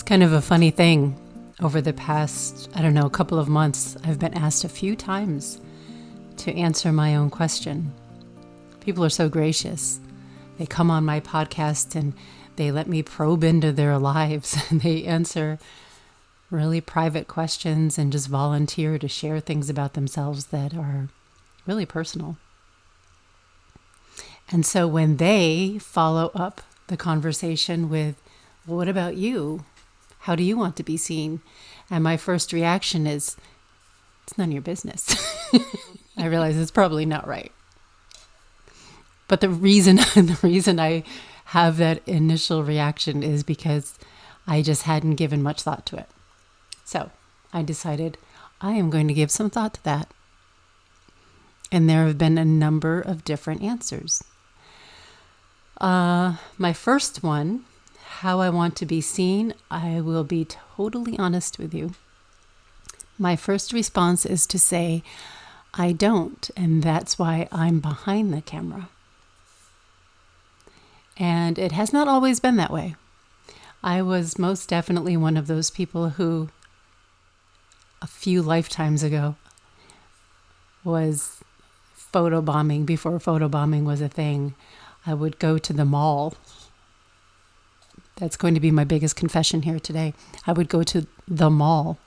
kind of a funny thing. Over the past, couple of months, I've been asked a few times to answer my own question. People are so gracious. They come on my podcast and they let me probe into their lives and they answer really private questions and just volunteer to share things about themselves that are really personal. And so when they follow up the conversation with, well, what about you? How do you want to be seen? And my first reaction is, it's none of your business. I realize it's probably not right. But the reason I have that initial reaction is because I just hadn't given much thought to it. So I decided I am going to give some thought to that. And there have been a number of different answers. My first one, how I want to be seen, I will be totally honest with you. My first response is to say, I don't, and that's why I'm behind the camera. And it has not always been that way. I was most definitely one of those people who, a few lifetimes ago, was photobombing before photobombing was a thing. I would go to the mall. That's going to be my biggest confession here today. I would go to the mall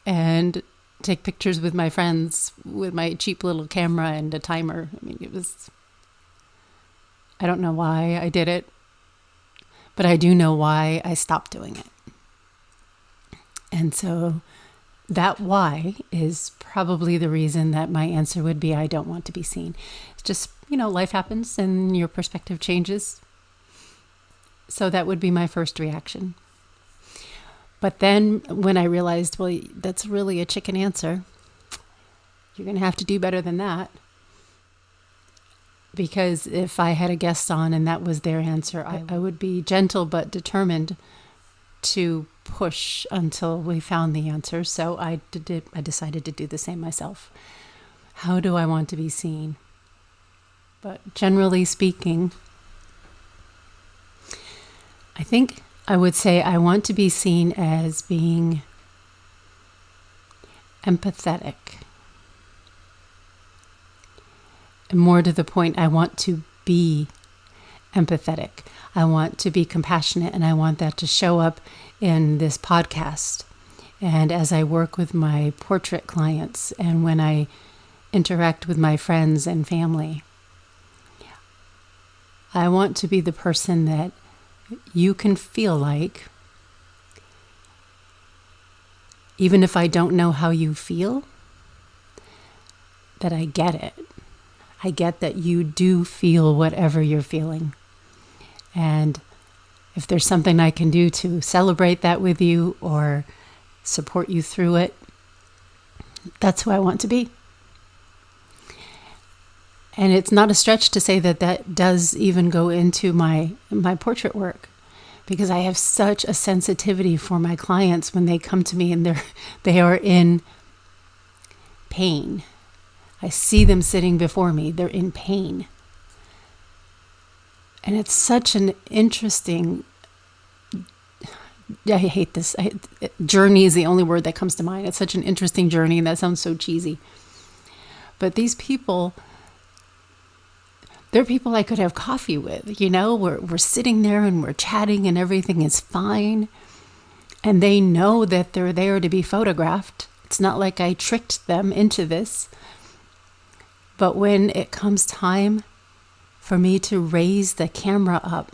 and take pictures with my friends with my cheap little camera and a timer. I don't know why I did it, but I do know why I stopped doing it. And so that why is probably the reason that my answer would be I don't want to be seen. It's just, life happens and your perspective changes. So that would be my first reaction. But then when I realized, well, that's really a chicken answer. You're going to have to do better than that. Because if I had a guest on and that was their answer, I would be gentle but determined to push until we found the answer. So I decided to do the same myself. How do I want to be seen? But generally speaking, I think I would say I want to be seen as being empathetic. And more to the point, I want to be empathetic. I want to be compassionate, and I want that to show up in this podcast. And as I work with my portrait clients and when I interact with my friends and family, I want to be the person that you can feel like, even if I don't know how you feel, that I get it. I get that you do feel whatever you're feeling. And if there's something I can do to celebrate that with you or support you through it, that's who I want to be. And it's not a stretch to say that that does even go into my portrait work, because I have such a sensitivity for my clients when they come to me and they are in pain. I see them sitting before me. They're in pain. And it's such an interesting, I hate this. Journey is the only word that comes to mind. It's such an interesting journey, and that sounds so cheesy. But these people, they're people I could have coffee with, we're sitting there and we're chatting and everything is fine. And they know that they're there to be photographed. It's not like I tricked them into this. But when it comes time for me to raise the camera up,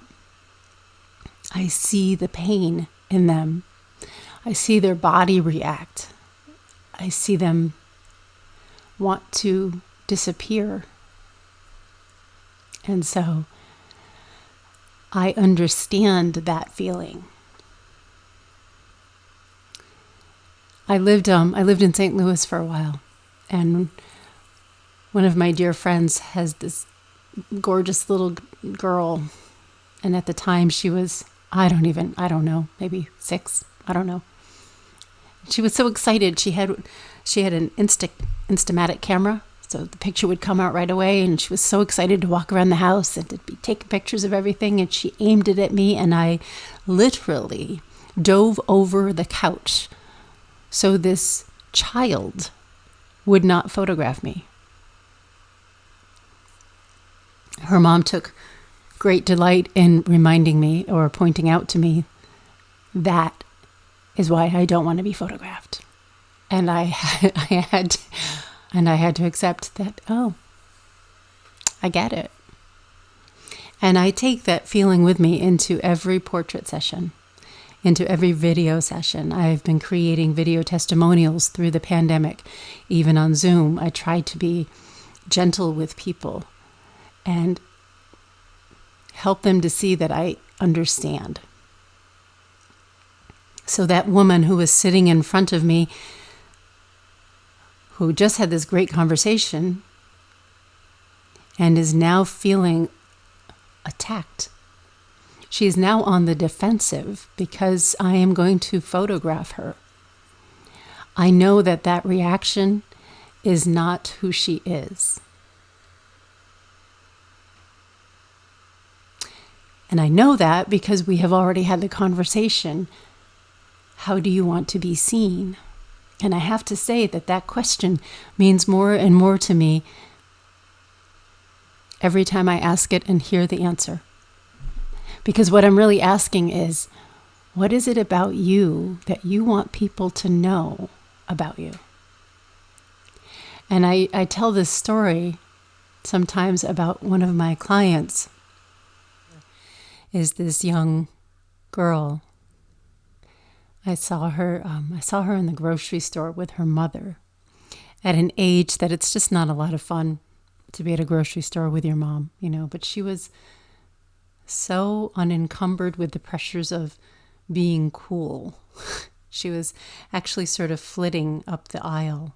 I see the pain in them. I see their body react. I see them want to disappear. And so I understand that feeling. I lived in St. Louis for a while, and one of my dear friends has this gorgeous little girl, and at the time she was, I don't know, maybe 6, I don't know. She was so excited. She had an Instamatic camera, So the picture would come out right away, and she was so excited to walk around the house and to be taking pictures of everything, and she aimed it at me, and I literally dove over the couch so this child would not photograph me. Her mom took great delight in reminding me or pointing out to me that is why I don't want to be photographed. And I had to accept that, oh, I get it. And I take that feeling with me into every portrait session, into every video session. I've been creating video testimonials through the pandemic. Even on Zoom, I try to be gentle with people and help them to see that I understand. So that woman who was sitting in front of me, who just had this great conversation and is now feeling attacked. She is now on the defensive because I am going to photograph her. I know that that reaction is not who she is. And I know that because we have already had the conversation. How do you want to be seen? And I have to say that that question means more and more to me every time I ask it and hear the answer. Because what I'm really asking is, what is it about you that you want people to know about you? And I tell this story sometimes about one of my clients. Is this young girl. I saw her in the grocery store with her mother at an age that it's just not a lot of fun to be at a grocery store with your mom, but she was so unencumbered with the pressures of being cool. She was actually sort of flitting up the aisle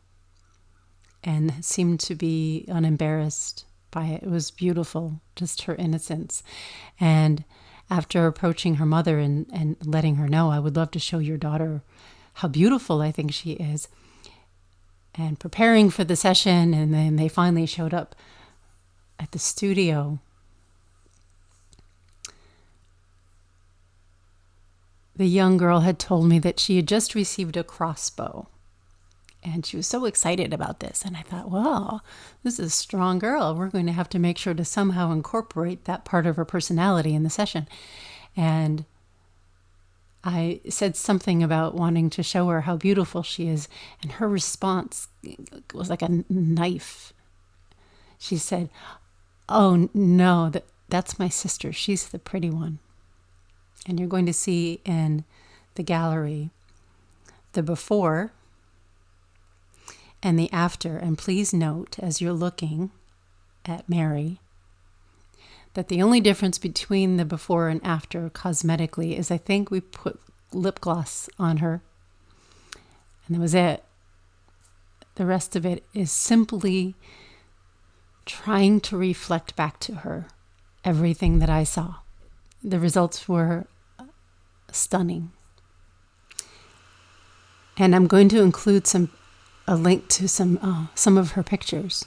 and seemed to be unembarrassed by it. It was beautiful, just her innocence. And after approaching her mother and letting her know, I would love to show your daughter how beautiful I think she is, and preparing for the session, and then they finally showed up at the studio. The young girl had told me that she had just received a crossbow, and she was so excited about this. And I thought, well, this is a strong girl. We're going to have to make sure to somehow incorporate that part of her personality in the session. And I said something about wanting to show her how beautiful she is. And her response was like a knife. She said, oh, no, that's my sister. She's the pretty one. And you're going to see in the gallery the before and the after. And please note, as you're looking at Mary, that the only difference between the before and after cosmetically is I think we put lip gloss on her, and that was it. The rest of it is simply trying to reflect back to her everything that I saw. The results were stunning. And I'm going to include a link to some of her pictures.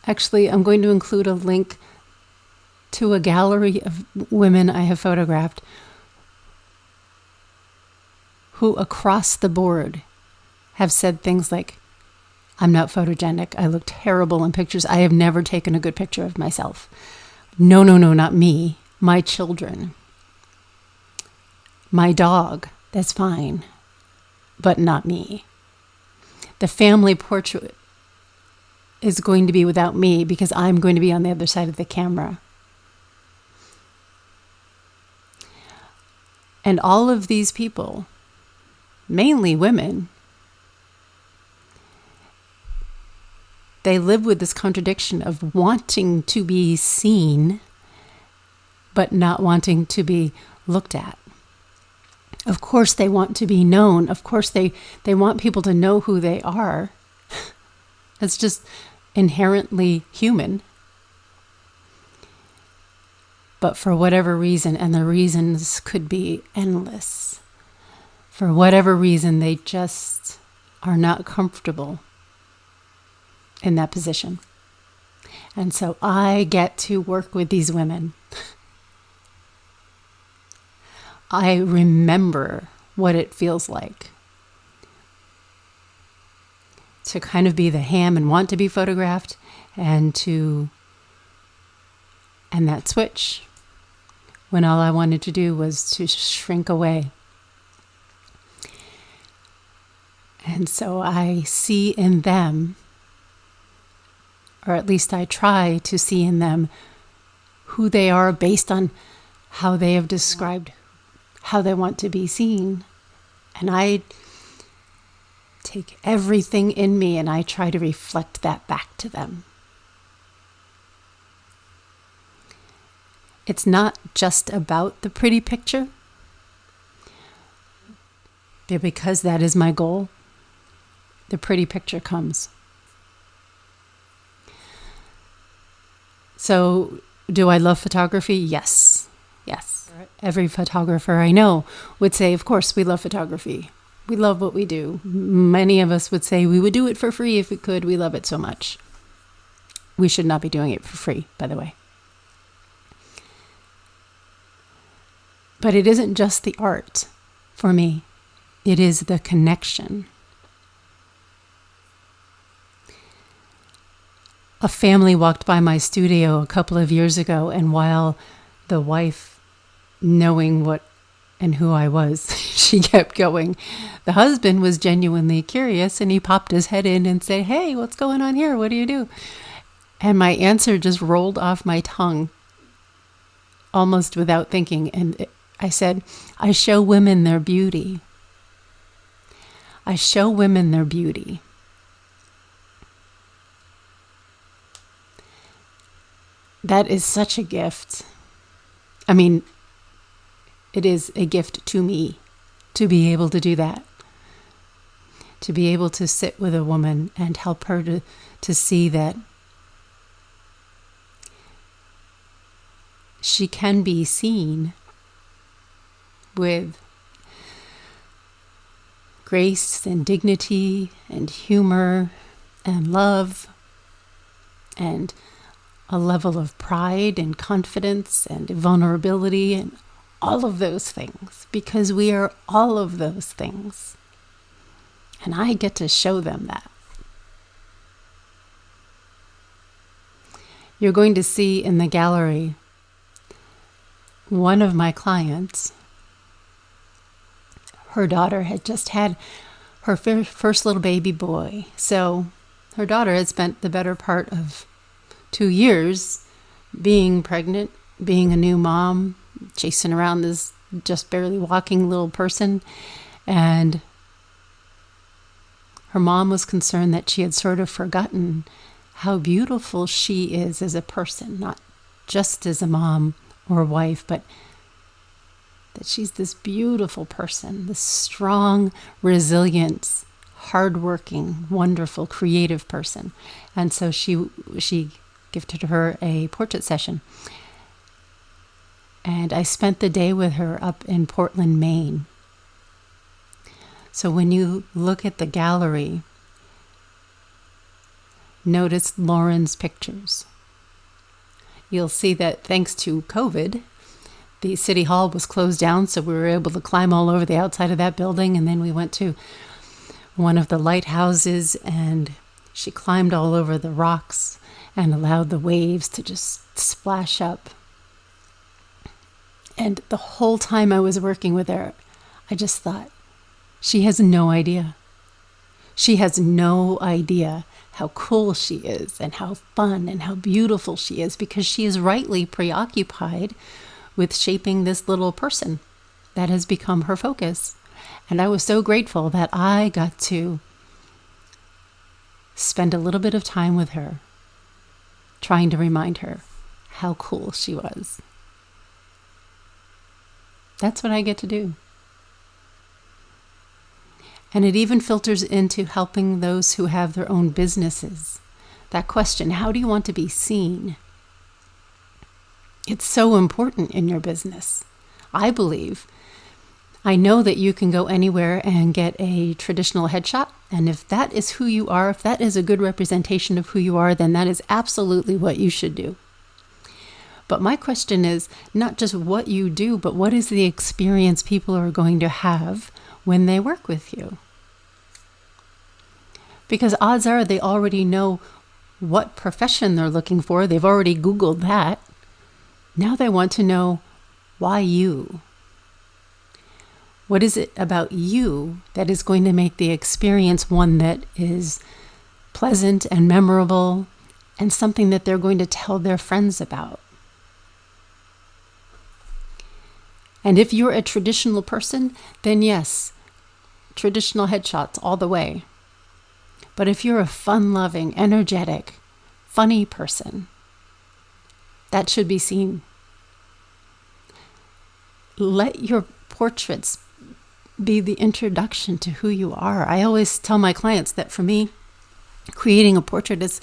Actually, I'm going to include a link to a gallery of women I have photographed who across the board have said things like, I'm not photogenic. I look terrible in pictures. I have never taken a good picture of myself. No, not me. My children. My dog. That's fine. But not me. The family portrait is going to be without me because I'm going to be on the other side of the camera. And all of these people, mainly women, they live with this contradiction of wanting to be seen, but not wanting to be looked at. Of course they want to be known. Of course they want people to know who they are. It's just inherently human. But for whatever reason, and the reasons could be endless, for whatever reason, they just are not comfortable in that position. And so I get to work with these women. I remember what it feels like to kind of be the ham and want to be photographed, and that switch when all I wanted to do was to shrink away. And so I see in them, or at least I try to see in them, who they are based on how they have described how they want to be seen. And I take everything in me and I try to reflect that back to them. It's not just about the pretty picture, because that is my goal. The pretty picture comes. So, do I love photography? Yes. Yes. Every photographer I know would say, of course, we love photography. We love what we do. Many of us would say we would do it for free if we could. We love it so much. We should not be doing it for free, by the way. But it isn't just the art for me. It is the connection. A family walked by my studio a couple of years ago, and while the wife, knowing what and who I was, she kept going, the husband was genuinely curious, and he popped his head in and said, "Hey, what's going on here? What do you do?" And my answer just rolled off my tongue almost without thinking. And I said, I show women their beauty. I show women their beauty. That is such a gift. I mean, it is a gift to me to be able to do that. To be able to sit with a woman and help her to see that she can be seen with grace and dignity and humor and love and a level of pride and confidence and vulnerability and all of those things, because we are all of those things. And I get to show them that. You're going to see in the gallery one of my clients. Her daughter had just had her first little baby boy. So her daughter had spent the better part of 2 years being pregnant, being a new mom, chasing around this just barely walking little person. And her mom was concerned that she had sort of forgotten how beautiful she is as a person, not just as a mom or a wife, but that she's this beautiful person, this strong, resilient, hardworking, wonderful, creative person. And so she gifted her a portrait session. And I spent the day with her up in Portland, Maine. So when you look at the gallery, notice Lauren's pictures. You'll see that thanks to COVID, the city hall was closed down, so we were able to climb all over the outside of that building. And then we went to one of the lighthouses, and she climbed all over the rocks and allowed the waves to just splash up. And the whole time I was working with her, I just thought, she has no idea. She has no idea how cool she is and how fun and how beautiful she is, because she is rightly preoccupied with shaping this little person that has become her focus. And I was so grateful that I got to spend a little bit of time with her, trying to remind her how cool she was. That's what I get to do. And it even filters into helping those who have their own businesses. That question, how do you want to be seen? It's so important in your business. I believe I know that you can go anywhere and get a traditional headshot. And if that is who you are, if that is a good representation of who you are, then that is absolutely what you should do. But my question is not just what you do, but what is the experience people are going to have when they work with you? Because odds are they already know what profession they're looking for. They've already Googled that. Now they want to know why you. What is it about you that is going to make the experience one that is pleasant and memorable and something that they're going to tell their friends about? And if you're a traditional person, then yes, traditional headshots all the way. But if you're a fun-loving, energetic, funny person, that should be seen. Let your portraits be the introduction to who you are. I always tell my clients that for me, creating a portrait is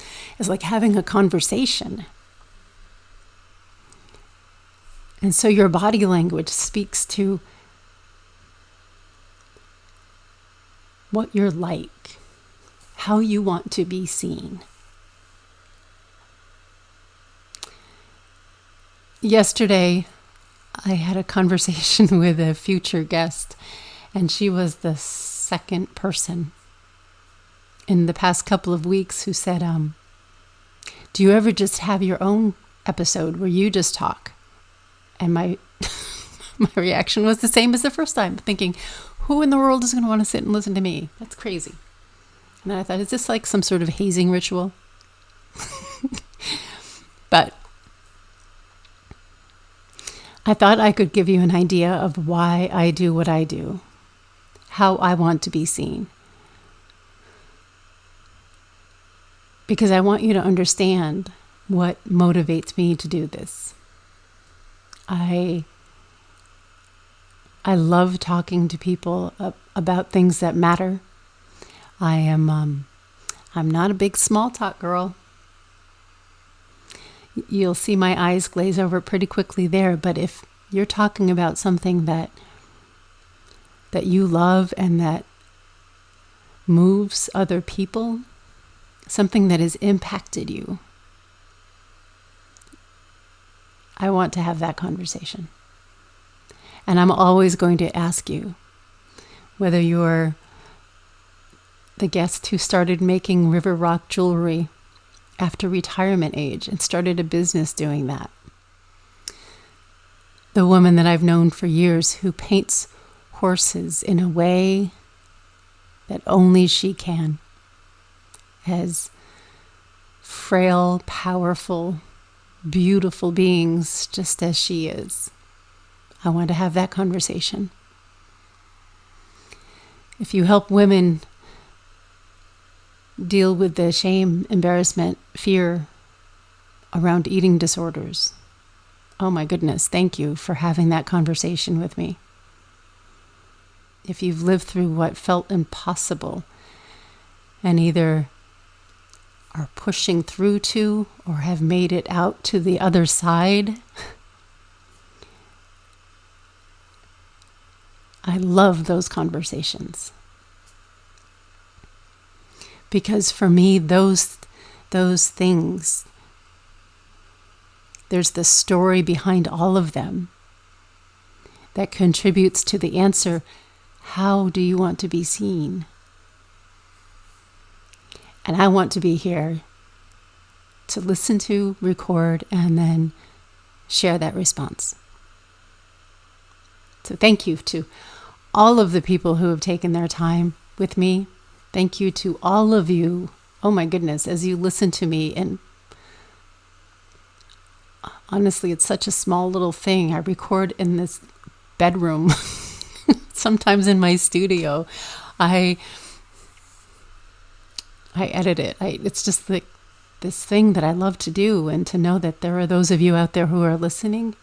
like having a conversation. And so your body language speaks to what you're like, how you want to be seen. Yesterday, I had a conversation with a future guest, and she was the second person in the past couple of weeks who said, do you ever just have your own episode where you just talk? And my reaction was the same as the first time, thinking, who in the world is going to want to sit and listen to me? That's crazy. And I thought, is this like some sort of hazing ritual? But I thought I could give you an idea of why I do what I do, how I want to be seen. Because I want you to understand what motivates me to do this. I love talking to people about things that matter. I'm not a big small talk girl. You'll see my eyes glaze over pretty quickly there, but if you're talking about something that you love and that moves other people, something that has impacted you, I want to have that conversation. And I'm always going to ask you, whether you're the guest who started making river rock jewelry after retirement age and started a business doing that, the woman that I've known for years who paints horses in a way that only she can, as frail, powerful, beautiful beings just as she is. I want to have that conversation. If you help women deal with the shame, embarrassment, fear around eating disorders, oh my goodness, thank you for having that conversation with me. If you've lived through what felt impossible and either are pushing through to or have made it out to the other side, I love those conversations. Because for me, those things, there's the story behind all of them that contributes to the answer, how do you want to be seen? And I want to be here to listen to, record, and then share that response. So thank you to all of the people who have taken their time with me. Thank you to all of you. Oh my goodness, as you listen to me, and honestly, it's such a small little thing. I record in this bedroom, sometimes in my studio. I edit it. It's just like this thing that I love to do, and to know that there are those of you out there who are listening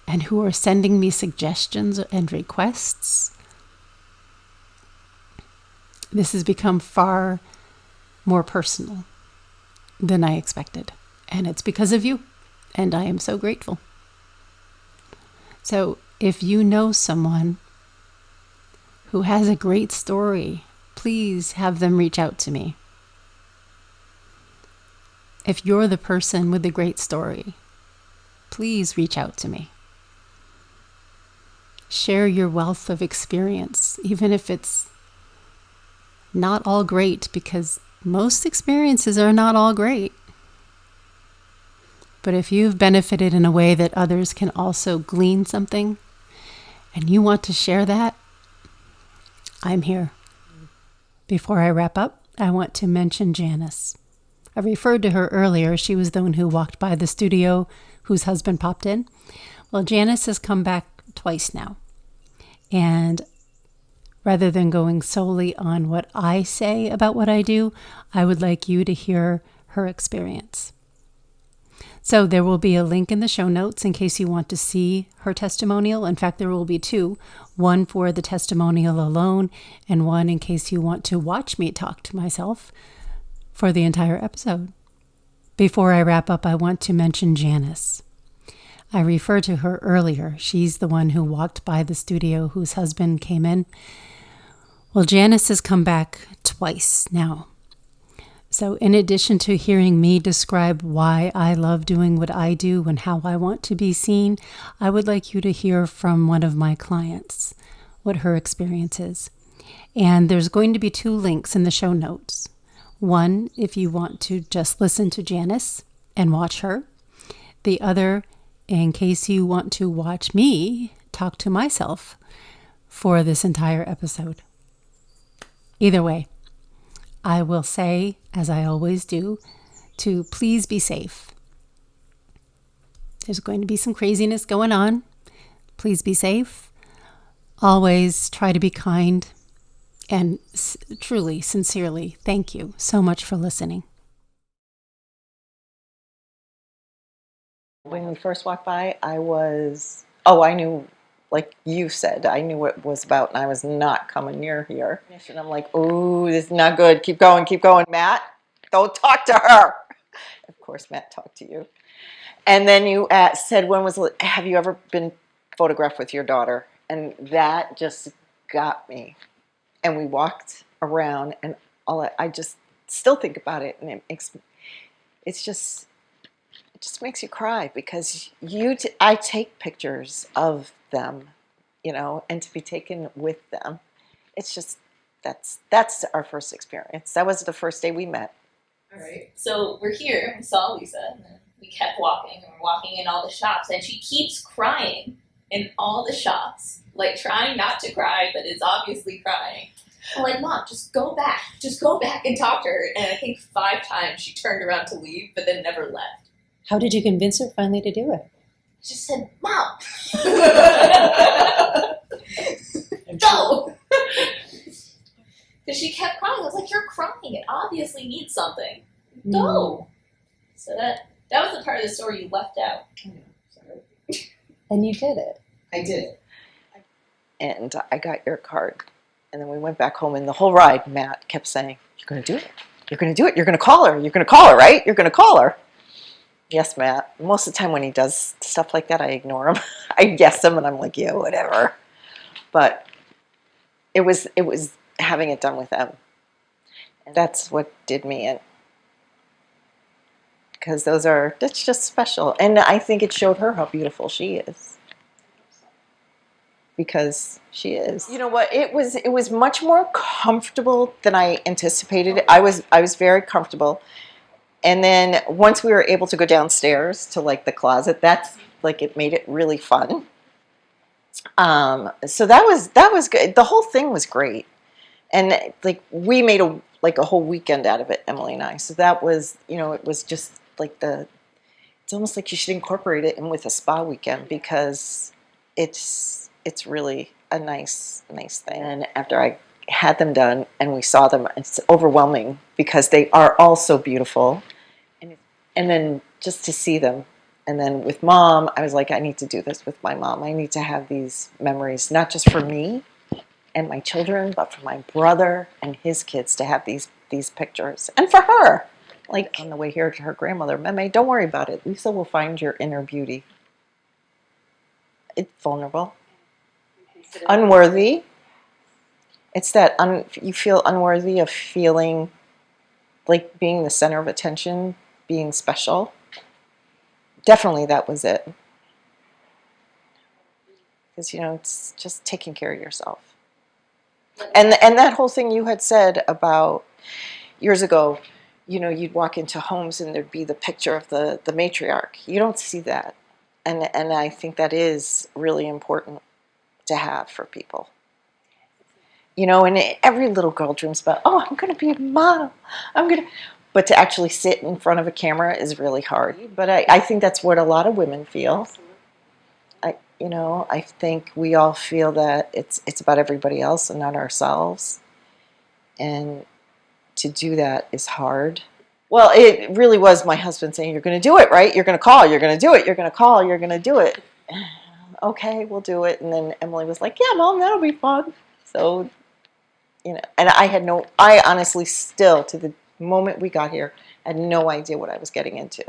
and who are sending me suggestions and requests. This has become far more personal than I expected. And it's because of you. And I am so grateful. So If you know someone who has a great story, please have them reach out to me. If you're the person with the great story, please reach out to me. Share your wealth of experience, even if it's not all great, because most experiences are not all great. But if you've benefited in a way that others can also glean something, and you want to share that, I'm here. Before I wrap up, I want to mention Janis. I referred to her earlier. She was the one who walked by the studio, whose husband popped in. Well, Janis has come back twice now. And rather than going solely on what I say about what I do, I would like you to hear her experience. So there will be a link in the show notes in case you want to see her testimonial. In fact, there will be two, one for the testimonial alone and one in case you want to watch me talk to myself for the entire episode. Before I wrap up, I want to mention Janis. I referred to her earlier. She's the one who walked by the studio whose husband came in. Well, Janis has come back twice now. So in addition to hearing me describe why I love doing what I do and how I want to be seen, I would like you to hear from one of my clients what her experience is. And there's going to be two links in the show notes. One, if you want to just listen to Janis and watch her. The other, in case you want to watch me talk to myself for this entire episode. Either way, I will say, as I always do, to please be safe. There's going to be some craziness going on. Please be safe. Always try to be kind. And truly, sincerely, thank you so much for listening. When we first walked by, I knew, like you said, I knew what it was about, and I was not coming near here. And I'm like, oh, this is not good. Keep going, keep going. Matt, don't talk to her. Of course, Matt talked to you. And then you said, have you ever been photographed with your daughter? And that just got me. And we walked around, and I just still think about it, and it just makes you cry, because I take pictures of them, and to be taken with them, it's just that's our first experience. That was the first day we met. All right, so we're here. We saw Lisa, and then we kept walking, and we're walking in all the shops, and she keeps crying in all the shops, like trying not to cry, but is obviously crying. I'm like, Mom, just go back and talk to her. And I think 5 times she turned around to leave, but then never left. How did you convince her finally to do it? She just said, Mom, go. Because she kept crying. I was like, you're crying. It obviously needs something. Go. So that was the part of the story you left out. I know, sorry. And you did it. I did it. And I got your card. And then we went back home, and the whole ride, Matt kept saying, you're going to do it. You're going to do it. You're going to call her. You're going to call her, right? You're going to call her. Yes, Matt. Most of the time when he does stuff like that, I ignore him. I guess him, and I'm like, yeah, whatever. But it was having it done with them. And that's what did me in. Because that's just special. And I think it showed her how beautiful she is. Because she is. You know what? It was much more comfortable than I anticipated. I was very comfortable. And then once we were able to go downstairs to like the closet, that's like it made it really fun. So that was good. The whole thing was great. And like we made a whole weekend out of it, Emily and I. So that was, it was just like it's almost like you should incorporate it in with a spa weekend, because it's really a nice thing. And after I had them done and we saw them, it's overwhelming because they are all so beautiful. And then just to see them. And then with Mom, I was like, I need to do this with my mom. I need to have these memories, not just for me and my children, but for my brother and his kids, to have these pictures. And for her, like on the way here to her grandmother, Meme, don't worry about it. Lisa will find your inner beauty. It's vulnerable. Unworthy. It's that you feel unworthy of feeling like being the center of attention, being special. Definitely that was it. Because, it's just taking care of yourself. And that whole thing you had said about years ago, you'd walk into homes and there'd be the picture of the matriarch. You don't see that. And I think that is really important to have for people. And every little girl dreams about, oh, I'm going to be a model. But to actually sit in front of a camera is really hard. But I think that's what a lot of women feel. I think we all feel that it's about everybody else and not ourselves. And to do that is hard. Well, it really was my husband saying, you're going to do it, right? You're going to call, you're going to do it, you're going to call, you're going to do it. Okay, we'll do it. And then Emily was like, yeah, Mom, that'll be fun. So, and I honestly still, to the moment we got here, had no idea what I was getting into.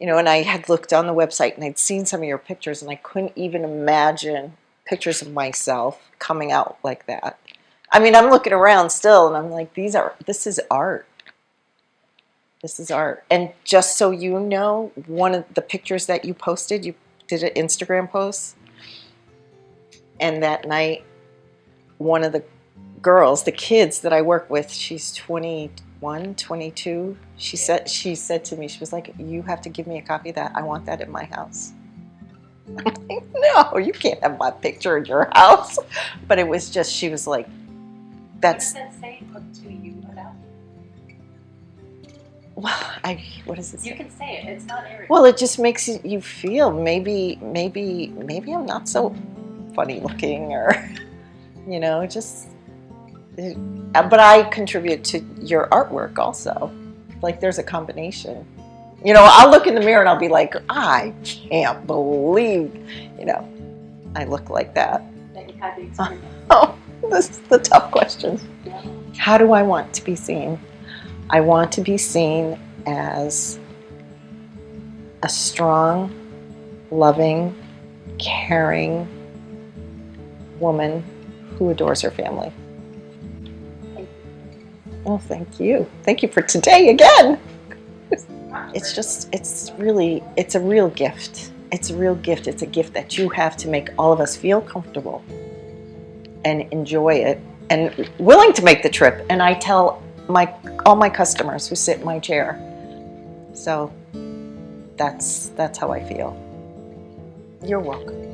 And I had looked on the website and I'd seen some of your pictures and I couldn't even imagine pictures of myself coming out like that. I mean, I'm looking around still and I'm like, this is art. This is art. And just so you know, one of the pictures that you posted, you did an Instagram post. And that night, one of the girls, the kids that I work with, she's 21, 22. She said to me, she was like, you have to give me a copy of that. I want that in my house. I'm like, no, you can't have my picture in your house. But it was just, she was like, that's... What does that say to you about? Well, what does it say? You can say it. It's not arrogant. Well, it just makes you feel maybe I'm not so funny looking, or but I contribute to your artwork also. Like, there's a combination. I'll look in the mirror and I'll be like, I can't believe, I look like that. That you had the experience. Oh, this is the tough question. Yeah. How do I want to be seen? I want to be seen as a strong, loving, caring woman who adores her family. Well, thank you. Thank you for today again. It's a real gift. It's a real gift. It's a gift that you have to make all of us feel comfortable and enjoy it and willing to make the trip. And I tell all my customers who sit in my chair. So that's how I feel. You're welcome.